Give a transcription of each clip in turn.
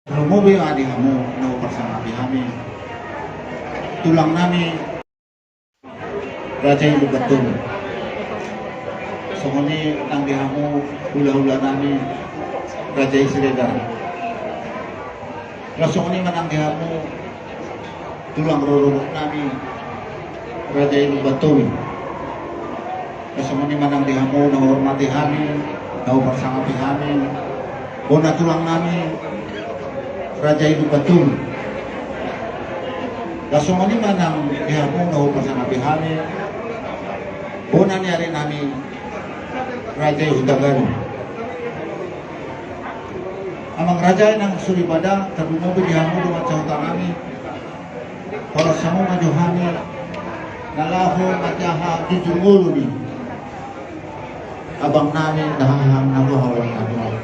Rumubi ang adi mo na upasangabi kami. Tulang nami Raja yung lugatun. So kuni ang diha mo hula-hula nami Raja yung siregar. So kuni man ang diha mo tulang rururok nami Raja yung lugatun. So kuni man ang diha mo na hormati kami, na upasangabi kami. O natulang nami Raja yung lugatun. Kaso nga naman ang ihapon na upang sa nabihami, una niya rin namin Raja yung Hudagan. Amang Raja ng Suribada, tabi-mobi ihapon dumat sa hutang namin, para sa mga Johani, nalaho at yaha jujungulo ni, abang namin nahahang nabuhawan namin.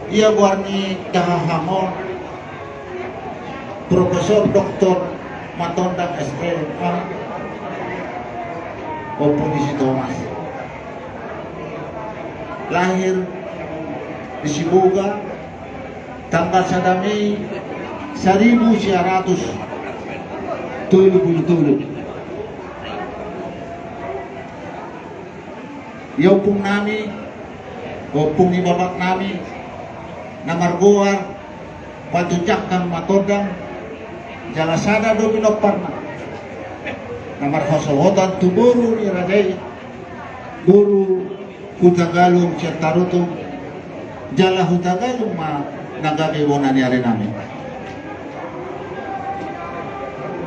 Ia buat ni dahahamon Profesor Dr. Matondang SLM Komponisi Thomas lahir di Sibuga tanggal 1 Mei 1977. Yaw pong nami o pong ibabak nami na marguar patujak kang matodang jalasada do binoparna na marhosohotan tuburu ni Rajai guru hutagalong siya tarutong jala hutagalong ma nagabiwonan niya rin namin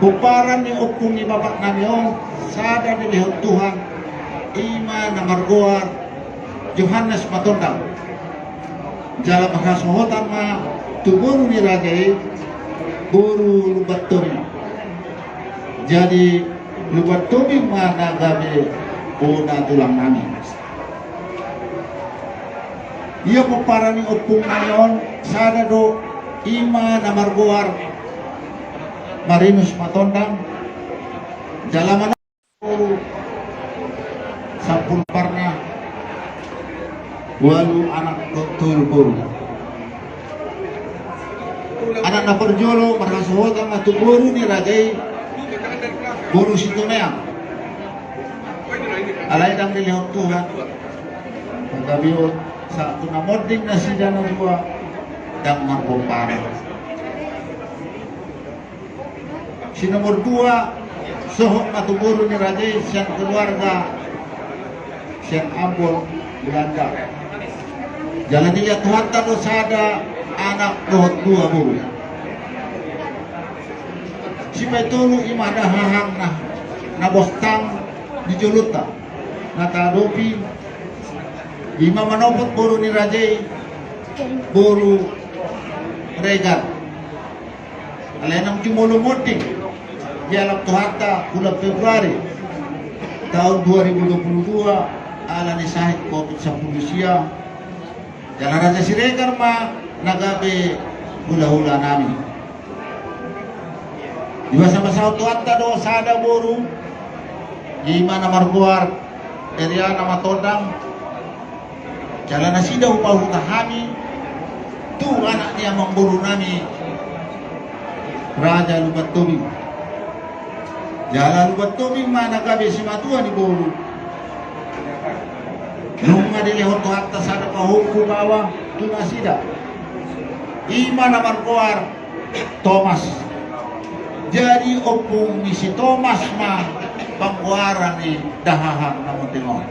buparan ni ukong ibabak namin o sada nilihot Tuhan ima na marguar Johannes Matondang jala marhosohotan ma tuburu ni Rajai guru lubattomi. Jadi lubattomi mana gabe una tulang namin. Ia peparani opung ngayon sada do ima na marguar Marinus Matondang jalaman guru sampul parna walu anak doktor guru anak na perjolo marhasuhot ang atuburo ni Rajai guru Situnayang alay dang nilihot Tuhan pagkabiot sa tunamoding na sida na dua dang magpumpara si nomor 2 sohok na tuburo ni Rajai siyang keluarga siyang ambol Belanda jalan niya Tuhan tano sada anak dohot 2 guru si Petulu imada hahang na bostang di Joluta na tarupi ima manopot guru ni Rajai guru Regar alenang cumulumuting dialog Tuhata bulan Februari tahun 2022 ala ni sahid COVID-19 siya jalan Raja si Regar ma nagabe hula-hula namin. Diba sama-sama tuwanta do sada buru ima na marguar area na Matondang jalan na sida upahuta kami tu anak niya memburu nami Raja Lubattomi jalan Lubattomi ma nagabe si matua ni buru nung madilihot tuwanta sada pahuku bawah tu na sida ima na marguar Thomas jadi opung ni si Thomas ma pangguaran ni dahahang na Muntingon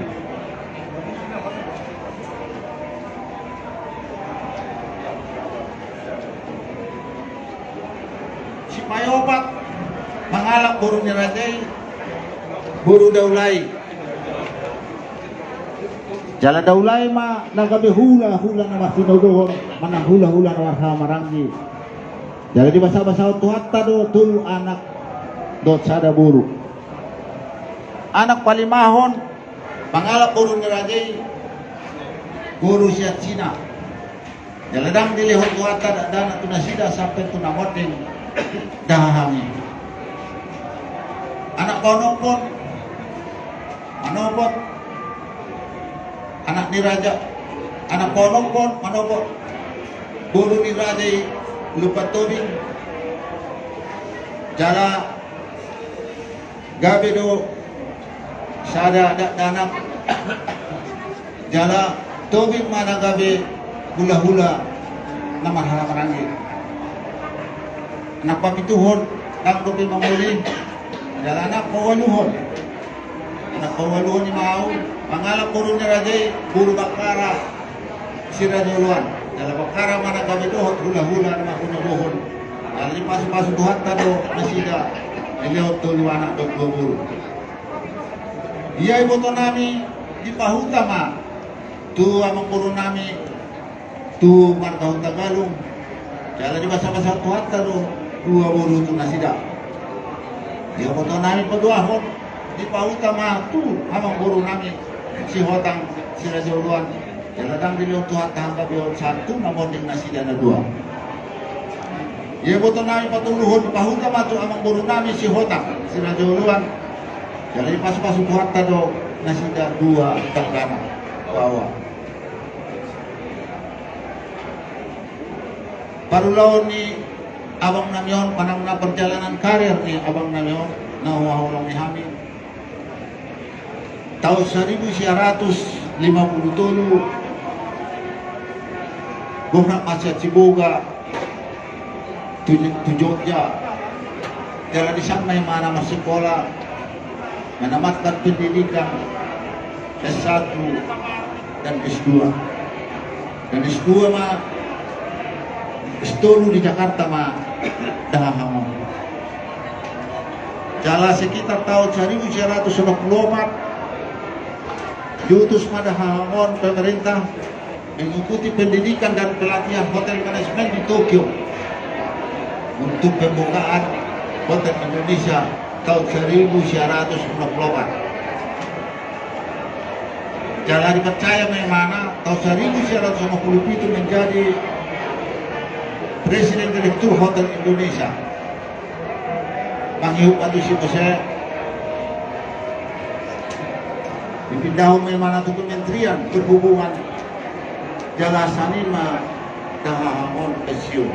si Payobat mangalak guru ni Rajai guru Daulay jala Daulay ma nagabe hula-hula na masinuduhon manang hula-hula na warha maranggi jala di basa-basa tuhatta do tulu anak do sada buru anak palimahon pangalap guru ni Rajai guru siya Cina jala dang dilihot tuhatta dana tunasida sampai tunamodin dahangi anak konopon anopot anak ni Raja anak ponokon manokon bulu ni radai lupa tobing jala gabe do sada danak jala tobing mana gabe hula-hula nama halamanangi anak pamituhon nang dobi mamuli jala anak pawaluhon ni mau pangalap puro ni radai bulu bakara siraduluan dalam bakara mana kami dohot hula-hula nama huna-huhon dalam masuk-masuk Tuhan tado nasida eliot tulu anak dok buru iya ibu to nami di pahuta ma tu amang puro nami tu martahun tagalung jalan di masa-masa Tuhan tado dua buru tu nasida iya ibu to nami paduahon di pahuta ma tu amang puro nami si hotang si rajuluan yang datang di lihat Tuhan tangga bion satu namun dengan nasi dana dua. Ya betul nami patuluhun pahuta matu amang buru nami si hotang si rajuluan. Jadi pas Tuhan tado nasi dana dua tanggana bawah. Parulau ni abang namion panang na perjalanan karir ni abang namion na orang ni hamil. Tahun 1957 Guna masih Ciboga Jogja jalan di sana yang mana masih sekolah menamatkan pendidikan S1 dan S2 mah S2 di Jakarta mah dah hamon jalan sekitar tahun 1924 diutus pada hamon pemerintah mengikuti pendidikan dan pelatihan hotel manajemen di Tokyo untuk pembukaan hotel Indonesia tahun 1924. Jalan dipercaya memang tahun 1950 itu menjadi Presiden Direktur Hotel Indonesia. Panghiup atau si Jose dipindah memang ke Kementerian Perhubungan jalasan ma dahamon pensiun.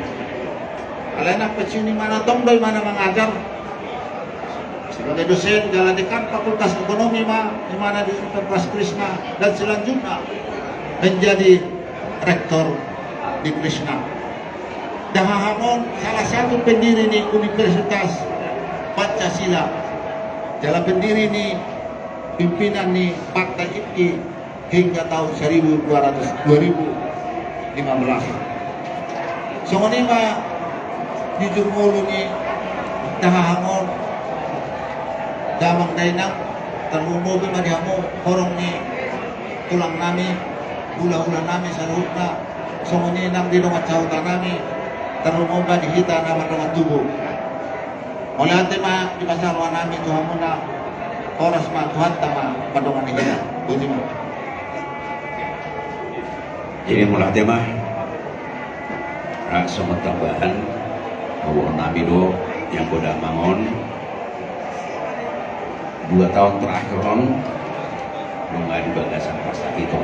Alena pensiun di mana tong dari mana mengajar sebagai dosen jalan dekan Fakultas Ekonomi ma di mana di Universitas Krishna dan selanjutnya menjadi rektor di Krishna. Dahamon salah satu pendiri di Universitas Pancasila. Jalan pendiri ni pimpinan ni Partai IPI hingga tahun 2015. So ini mah jujur mulu ni dahangon damang dainang terumbo mah dihamu korong ni tulang nami hula-hula nami sarutna so ini nang di rumah cauta nami terumbo mah dihita nama tubuh oleh ante mah di pasar nami tuhamu na oras mah tuhan tama padongan hita buti mah. Jadi mulai tema sama tambahan bahwa Nabi do yang boda mangon 2 tahun terakhir mengadu bagasan pasta itu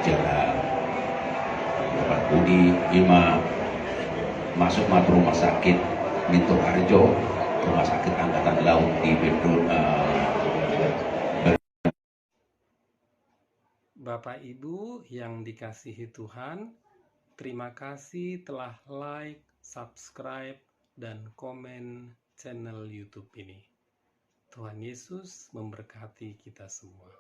jaga dapat budi ima masuk matu rumah sakit Minto Harjo rumah sakit angkatan laut di Bendul. Bapak Ibu yang dikasihi Tuhan, terima kasih telah like, subscribe, dan komen channel YouTube ini. Tuhan Yesus memberkati kita semua.